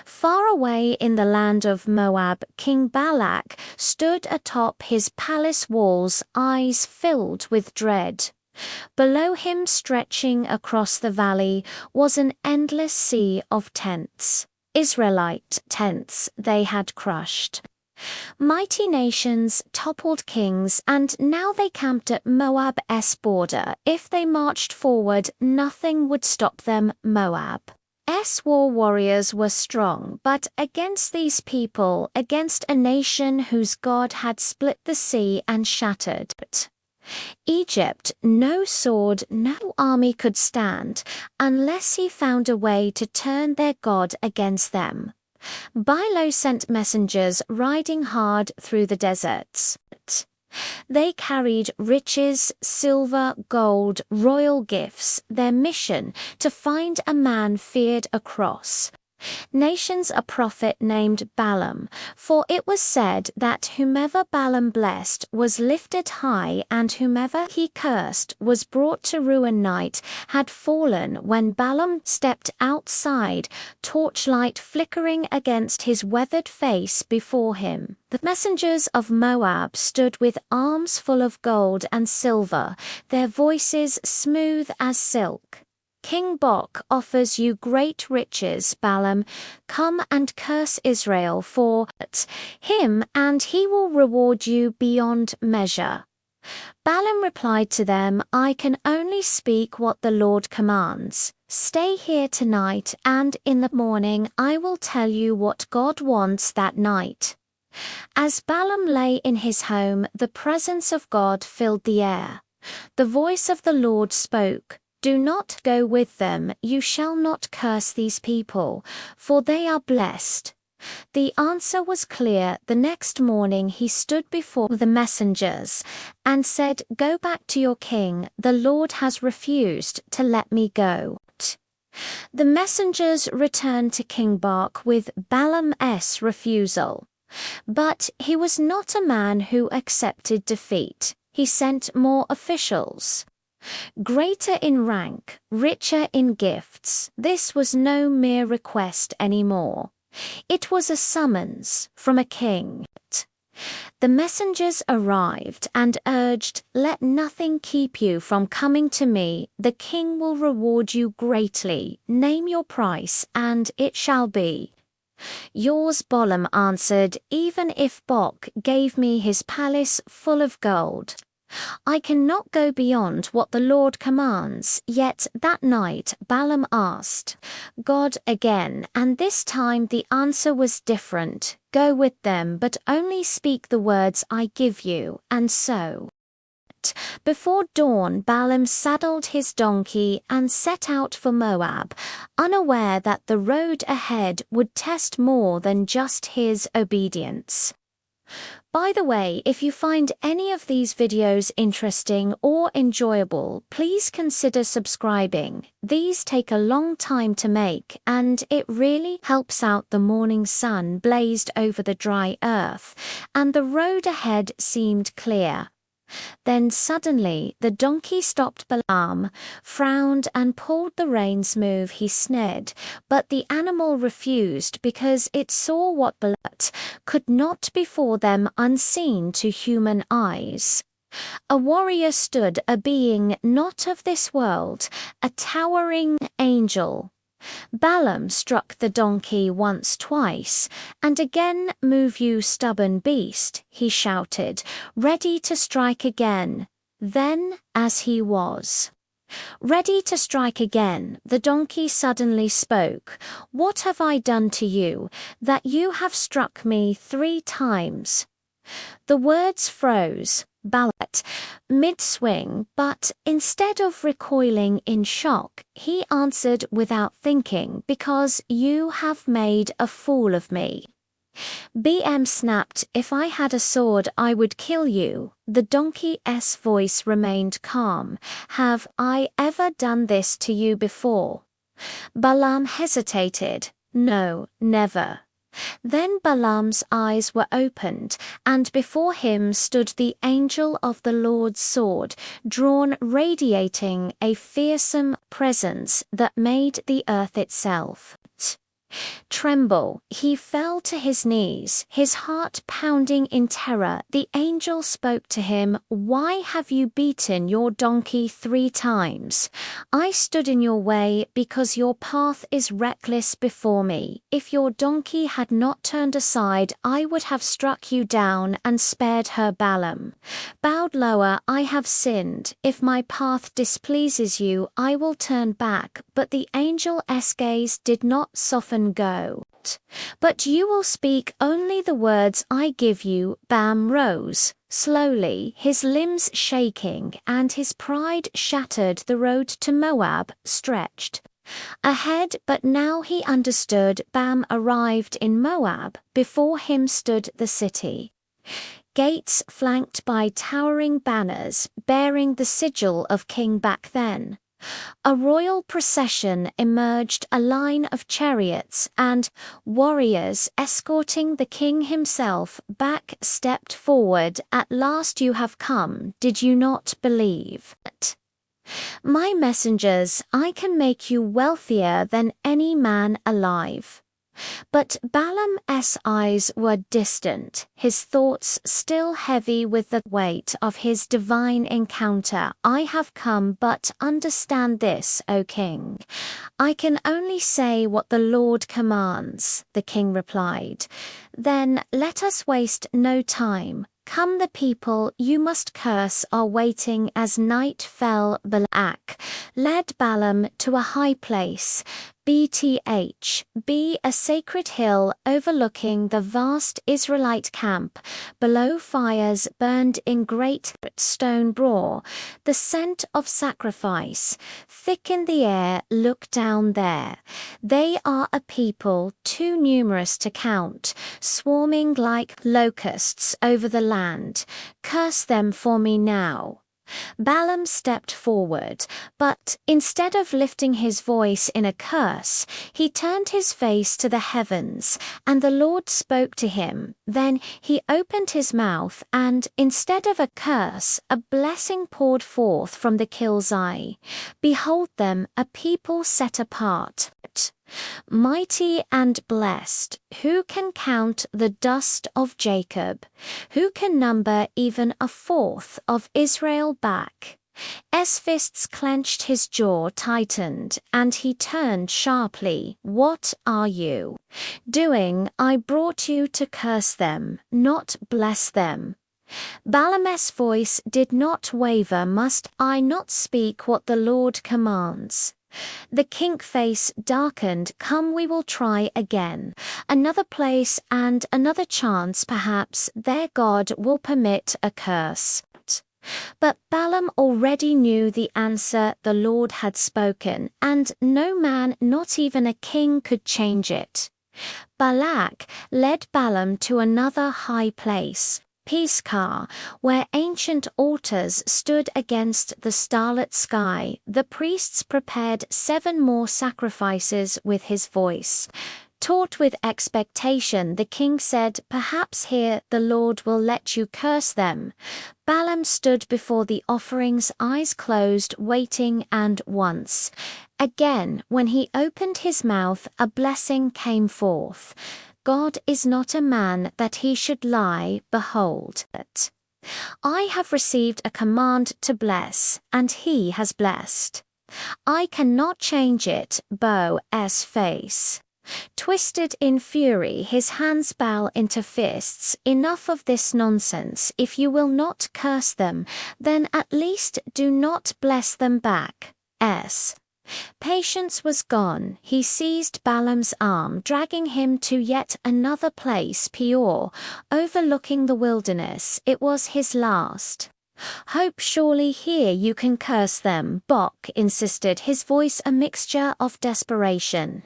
Far away in the land of Moab, King Balak stood atop his palace walls, eyes filled with dread. Below him, stretching across the valley, was an endless sea of tents. Israelite tents they had crushed. Mighty nations toppled kings, and now they camped at Moab's border. If they marched forward, nothing would stop them. Moab's war warriors were strong, but against these people, against a nation whose God had split the sea and shattered Egypt, no sword, no army could stand, unless he found a way to turn their God against them. Balaam sent messengers riding hard through the deserts. They carried riches, silver, gold, royal gifts, their mission to find a man feared across nations, a prophet named Balaam, for it was said that whomever Balaam blessed was lifted high, and whomever he cursed was brought to ruin. Night had fallen when Balaam stepped outside, torchlight flickering against his weathered face before him. The messengers of Moab stood with arms full of gold and silver, their voices smooth as silk. King Balak offers you great riches, Balaam. Come and curse Israel for him, and he will reward you beyond measure. Balaam replied to them, I can only speak what the Lord commands. Stay here tonight, and in the morning I will tell you what God wants that night. As Balaam lay in his home, the presence of God filled the air. The voice of the Lord spoke. Do not go with them, you shall not curse these people, for they are blessed. The answer was clear. The next morning he stood before the messengers and said, Go back to your king, the Lord has refused to let me go. The messengers returned to King Balak with Balaam's refusal. But he was not a man who accepted defeat. He sent more officials. Greater in rank, richer in gifts, this was no mere request anymore. It was a summons from a king. The messengers arrived and urged, Let nothing keep you from coming to me. The king will reward you greatly. Name your price, and it shall be yours. Balaam answered, Even if Balak gave me his palace full of gold, I cannot go beyond what the Lord commands. Yet that night Balaam asked God again, and this time the answer was different. Go with them, but only speak the words I give you. And so, before dawn, Balaam saddled his donkey and set out for Moab, unaware that the road ahead would test more than just his obedience. By the way, if you find any of these videos interesting or enjoyable, please consider subscribing. These take a long time to make, and it really helps out. The morning sun blazed over the dry earth, and the road ahead seemed clear. Then suddenly the donkey stopped. Balaam frowned and pulled the reins. Move, he sneered, but the animal refused because it saw what Balak could not before them, unseen to human eyes. A warrior stood, a being not of this world, a towering angel. Balaam struck the donkey once, twice, and again. Move, you stubborn beast, he shouted, ready to strike again. Then, as he was ready to strike again, the donkey suddenly spoke. What have I done to you, that you have struck me 3 times? The words froze Balak mid-swing, but instead of recoiling in shock, he answered without thinking, Because you have made a fool of me. Balaam snapped, If I had a sword I would kill you. The donkey's voice remained calm. Have I ever done this to you before? Balaam hesitated. No, never. Then Balaam's eyes were opened, and before him stood the angel of the Lord's sword, drawn, radiating a fearsome presence that made the earth itself tremble, he fell to his knees, his heart pounding in terror. The angel spoke to him, "Why have you beaten your donkey 3 times? I stood in your way because your path is reckless before me. If your donkey had not turned aside, I would have struck you down and spared her." Balaam bowed lower. "I have sinned. If my path displeases you, I will turn back." But the angel's gaze did not soften. "Go. But you will speak only the words I give you." Balaam rose slowly, his limbs shaking and his pride shattered. The road to Moab stretched ahead, but now he understood. Balaam arrived in Moab. Before him stood the city gates flanked by towering banners bearing the sigil of King Balak. Then a royal procession emerged, a line of chariots and warriors escorting the king himself. Balak stepped forward. "At last you have come. Did you not believe it? My messengers, I can make you wealthier than any man alive." But Balaam's eyes were distant, his thoughts still heavy with the weight of his divine encounter. "I have come, but understand this, O king. I can only say what the Lord commands." The king replied, "Then let us waste no time. Come, the people you must curse are waiting." As night fell, Balak led Balaam to a high place, a sacred hill overlooking the vast Israelite camp. Below, fires burned in great stone broil, the scent of sacrifice thick in the air. "Look down there. They are a people too numerous to count, swarming like locusts over the land. Curse them for me now." Balaam stepped forward, but instead of lifting his voice in a curse, he turned his face to the heavens, and the Lord spoke to him. Then he opened his mouth, and instead of a curse, a blessing poured forth from the king's eye. "Behold them, a people set apart, mighty and blessed. Who can count the dust of Jacob? Who can number even a fourth of Israel?" Balak's fists clenched, his jaw tightened, and he turned sharply. "What are you doing? I brought you to curse them, not bless them." Balaam's voice did not waver. "Must I not speak what the Lord commands?" The king's face darkened. "Come, we will try again. Another place and another chance. Perhaps their God will permit a curse." But Balaam already knew the answer. The Lord had spoken, and no man, not even a king, could change it. Balak led Balaam to another high place, Pisgah, where ancient altars stood against the starlit sky. The priests prepared 7 more sacrifices with his voice. Taught with expectation, the king said, "Perhaps here the Lord will let you curse them." Balaam stood before the offerings, eyes closed, waiting, and once again, when he opened his mouth, a blessing came forth. "God is not a man that he should lie. Behold, I have received a command to bless, and he has blessed. I cannot change it." Boaz's face twisted in fury, his hands bowed into fists. "Enough of this nonsense. If you will not curse them, then at least do not bless them." Balak's patience was gone. He seized Balaam's arm, dragging him to yet another place, Peor, overlooking the wilderness. It was his last hope. "Surely here you can curse them," Balak insisted, his voice a mixture of desperation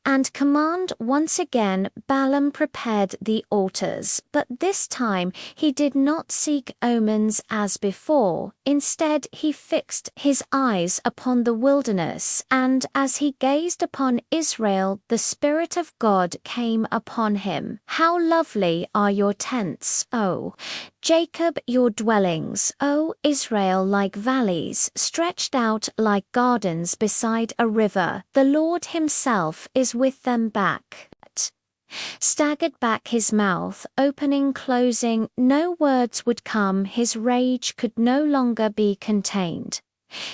and command. Once again, Balaam prepared the altars, but this time he did not seek omens as before. Instead, he fixed his eyes upon the wilderness, and as he gazed upon Israel, the Spirit of God came upon him. "How lovely are your tents, O Jacob, your dwellings, O Israel, like valleys, stretched out like gardens beside a river. The Lord himself is with them back. Staggered back his mouth, opening, closing, no words would come, his rage could no longer be contained.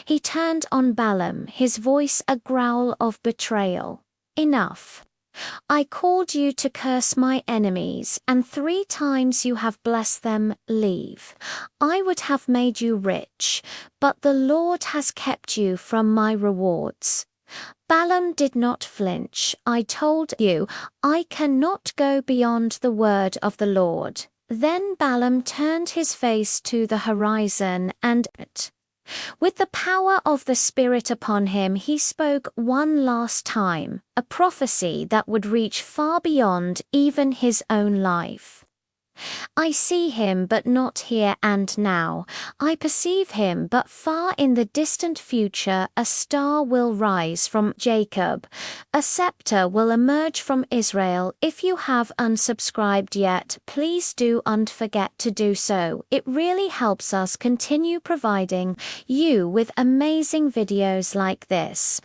He turned on Balaam, his voice a growl of betrayal. Enough. I called you to curse my enemies, and 3 times you have blessed them. Leave. I would have made you rich, but the Lord has kept you from my rewards. Balaam did not flinch. I told you, I cannot go beyond the word of the Lord. Then Balaam turned his face to the horizon and, with the power of the Spirit upon him, he spoke one last time, a prophecy that would reach far beyond even his own life. I see him but not here and now. I perceive him but far in the distant future. A star will rise from Jacob. A scepter will emerge from Israel. If you have unsubscribed yet, please do and forget to do so. It really helps us continue providing you with amazing videos like this.